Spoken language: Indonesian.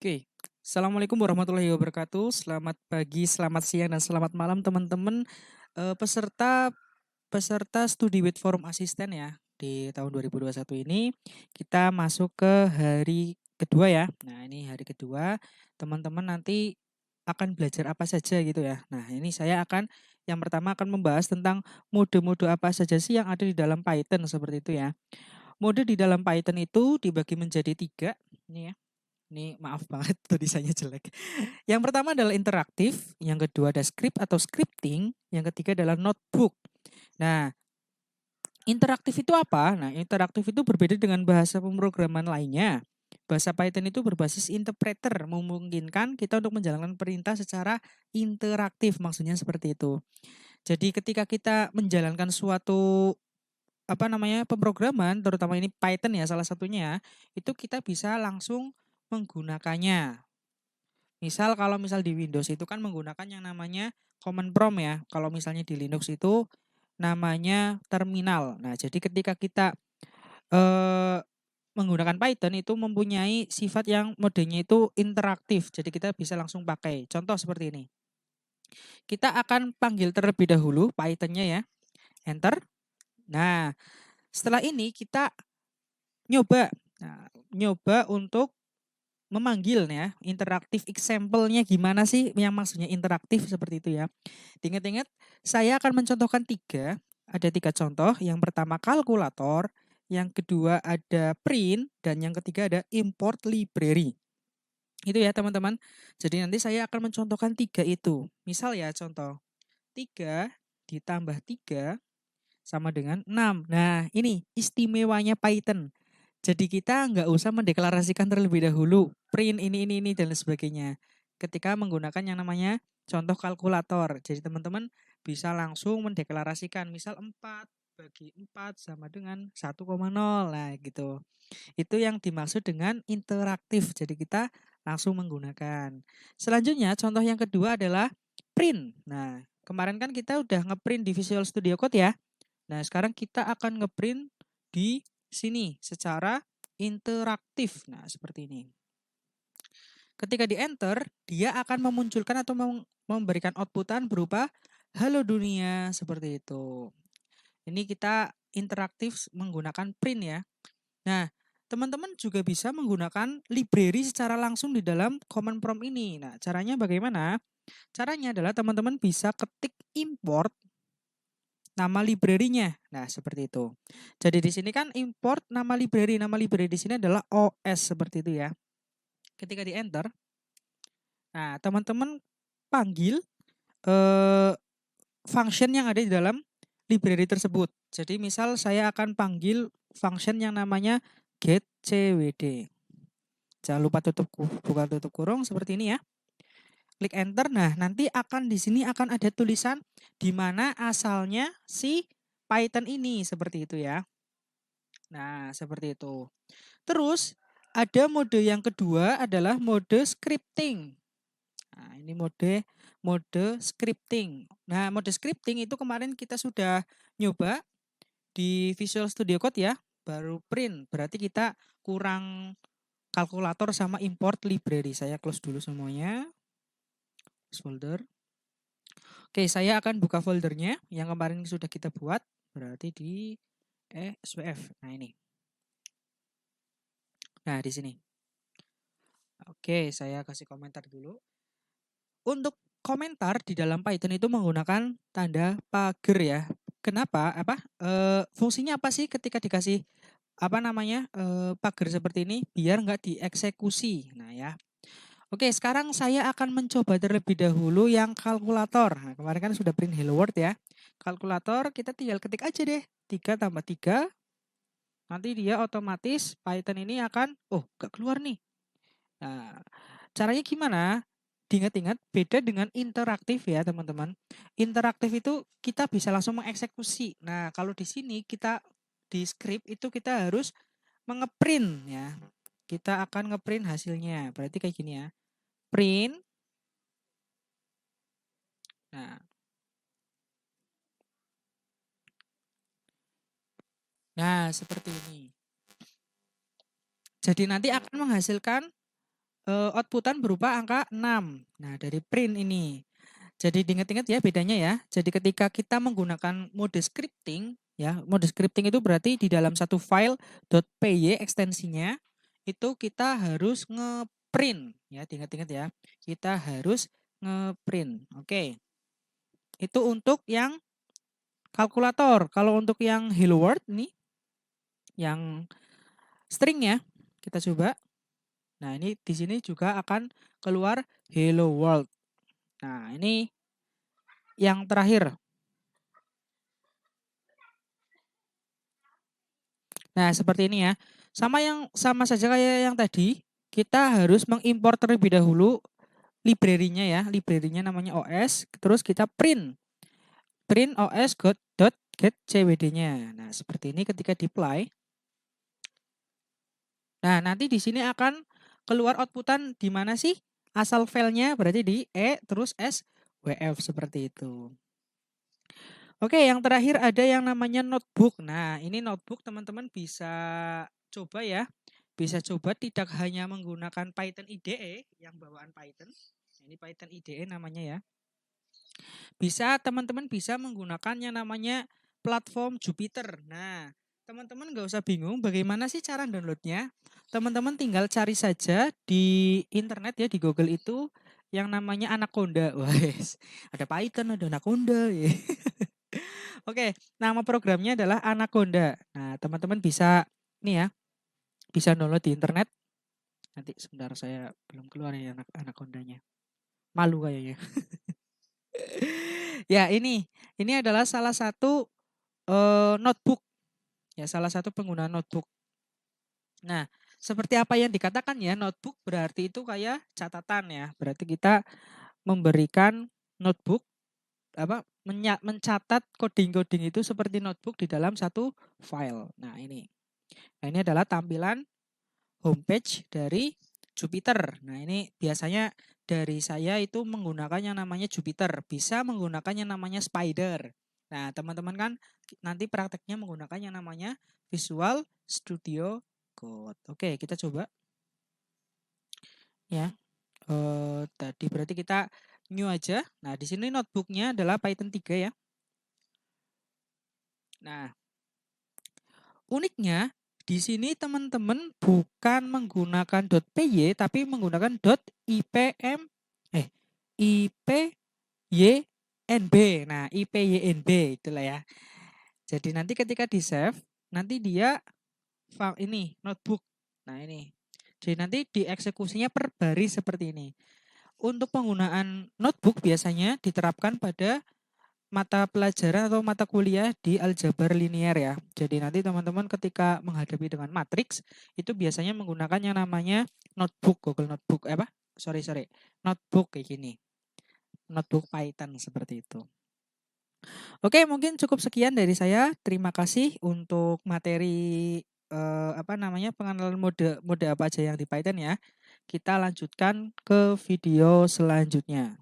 Oke, Assalamualaikum warahmatullahi wabarakatuh. Selamat pagi, selamat siang, dan selamat malam teman-teman peserta peserta studi with forum asisten ya. Di tahun 2021 ini kita masuk ke hari kedua ya. Nah, ini hari kedua, teman-teman nanti akan belajar apa saja gitu ya. Nah, ini saya akan yang pertama akan membahas tentang mode-mode apa saja sih yang ada di dalam Python seperti itu ya. Mode di dalam Python itu dibagi menjadi tiga. Ini ya. Ini maaf banget tulisannya jelek. Yang pertama adalah interaktif, yang kedua ada script atau scripting, yang ketiga adalah notebook. Nah, interaktif itu apa? Nah, interaktif itu berbeda dengan bahasa pemrograman lainnya. Bahasa Python itu berbasis interpreter, memungkinkan kita untuk menjalankan perintah secara interaktif, maksudnya seperti itu. Jadi ketika kita menjalankan suatu pemrograman, terutama ini Python ya salah satunya, itu kita bisa langsung menggunakannya. Misal kalau misal di Windows itu kan menggunakan yang namanya command prompt ya. Kalau misalnya di Linux itu namanya terminal. Nah, jadi ketika kita eh, menggunakan Python itu mempunyai sifat yang modenya itu interaktif. Jadi kita bisa langsung pakai. Contoh seperti ini. Kita akan panggil terlebih dahulu Python-nya ya. Enter. Nah, setelah ini kita nyoba. Nah, nyoba untuk memanggil ya, interaktif example-nya gimana sih yang maksudnya interaktif seperti itu ya. Ingat-ingat, saya akan mencontohkan ada tiga contoh. Yang pertama kalkulator, yang kedua ada print, dan yang ketiga ada import library. Itu ya teman-teman. Jadi nanti saya akan mencontohkan tiga itu. Misal ya contoh, 3 ditambah 3 sama dengan 6. Nah ini istimewanya Python. Jadi kita nggak usah mendeklarasikan terlebih dahulu print ini dan sebagainya. Ketika menggunakan yang namanya contoh kalkulator. Jadi teman-teman bisa langsung mendeklarasikan misal 4 bagi 4 sama dengan 1,0. Nah gitu. Itu yang dimaksud dengan interaktif. Jadi kita langsung menggunakan. Selanjutnya contoh yang kedua adalah print. Nah kemarin kan kita udah ngeprint di Visual Studio Code ya. Nah sekarang kita akan ngeprint di sini secara interaktif. Nah, seperti ini. Ketika di enter, dia akan memunculkan atau memberikan outputan berupa halo dunia seperti itu. Ini kita interaktif menggunakan print ya. Nah, teman-teman juga bisa menggunakan library secara langsung di dalam command prompt ini. Nah, caranya bagaimana? Caranya adalah teman-teman bisa ketik import nama library-nya. Nah, seperti itu. Jadi di sini kan import nama library. Nama library di sini adalah OS seperti itu ya. Ketika di enter, nah teman-teman panggil eh, function yang ada di dalam library tersebut. Jadi misal saya akan panggil function yang namanya get cwd. Jangan lupa buka tutup kurung seperti ini ya. Klik enter. Nah, nanti akan di sini akan ada tulisan di mana asalnya si Python ini seperti itu ya. Nah, seperti itu. Terus ada mode yang kedua adalah mode scripting. Nah, ini mode mode scripting. Nah, mode scripting itu kemarin kita sudah nyoba di Visual Studio Code ya, baru print. Berarti kita kurang kalkulator sama import library. Saya close dulu semuanya. Folder. Oke, saya akan buka foldernya yang kemarin sudah kita buat. Berarti di SWF. Nah, ini. Nah, di sini. Oke, saya kasih komentar dulu. Untuk komentar di dalam Python itu menggunakan tanda pagar ya. Kenapa? Fungsinya apa sih ketika dikasih pagar seperti ini biar nggak dieksekusi. Nah ya. Oke, sekarang saya akan mencoba terlebih dahulu yang kalkulator. Nah, kemarin kan sudah print hello world ya. Kalkulator kita tinggal ketik aja deh. 3 tambah 3. Nanti dia otomatis Python ini akan, nggak keluar nih. Nah, caranya gimana? Diingat-ingat beda dengan interaktif ya teman-teman. Interaktif itu kita bisa langsung mengeksekusi. Nah kalau di sini kita di script itu kita harus mengeprint ya. Kita akan ngeprint hasilnya. Berarti kayak gini ya. Print. Nah, nah seperti ini. Jadi nanti akan menghasilkan outputan berupa angka 6. Nah, dari print ini. Jadi diingat-ingat ya bedanya ya. Jadi ketika kita menggunakan mode scripting ya, mode scripting itu berarti di dalam satu file .py ekstensinya itu kita harus ngeprint ya, diingat-ingat ya. Kita harus ngeprint. Oke. Itu untuk yang kalkulator. Kalau untuk yang hello world nih yang string ya, kita coba. Nah, ini di sini juga akan keluar hello world. Nah, ini yang terakhir. Nah, seperti ini ya. Sama saja kayak yang tadi, kita harus mengimpor terlebih dahulu library-nya ya. Library-nya namanya OS, terus kita print. Print OS get cwd-nya. Nah, seperti ini ketika deploy. Nah, nanti di sini akan keluar outputan di mana sih? Asal filenya berarti di terus swf seperti itu. Oke, yang terakhir ada yang namanya notebook. Nah, ini notebook teman-teman bisa coba ya. Bisa coba tidak hanya menggunakan Python IDE yang bawaan Python. Ini Python IDE namanya ya. Bisa teman-teman bisa menggunakan yang namanya platform Jupyter. Nah, teman-teman nggak usah bingung bagaimana sih cara downloadnya. Teman-teman tinggal cari saja di internet ya, di Google itu yang namanya Anaconda. Wah, ada Python, ada Anaconda ya. Oke, nama programnya adalah Anaconda. Nah, teman-teman bisa nih ya, bisa download di internet. Nanti sebentar saya belum keluar ya Anacondanya. Malu kayaknya. Ya, ini adalah salah satu notebook. Ya, salah satu penggunaan notebook. Nah, seperti apa yang dikatakan ya, notebook berarti itu kayak catatan ya. Berarti kita memberikan notebook mencatat coding-coding itu seperti notebook di dalam satu file. Nah, ini. Nah, ini adalah tampilan homepage dari Jupyter. Nah, ini biasanya dari saya itu menggunakan yang namanya Jupyter. Bisa menggunakan yang namanya Spider. Nah, teman-teman kan nanti prakteknya menggunakan yang namanya Visual Studio Code. Oke, kita coba. Ya. Tadi berarti kita new aja. Nah, di sini notebooknya adalah Python 3 ya. Nah, uniknya di sini teman-teman bukan menggunakan .py tapi menggunakan .ipm ipynb. Nah, ipynb itulah ya. Jadi nanti ketika di save nanti dia ini notebook. Nah, ini. Jadi nanti dieksekusinya per baris seperti ini. Untuk penggunaan notebook biasanya diterapkan pada mata pelajaran atau mata kuliah di aljabar linear ya. Jadi nanti teman-teman ketika menghadapi dengan matriks itu biasanya menggunakan yang namanya notebook, Google Notebook notebook kayak gini. Notebook Python seperti itu. Oke, mungkin cukup sekian dari saya. Terima kasih untuk materi pengenalan mode apa aja yang di Python ya. Kita lanjutkan ke video selanjutnya.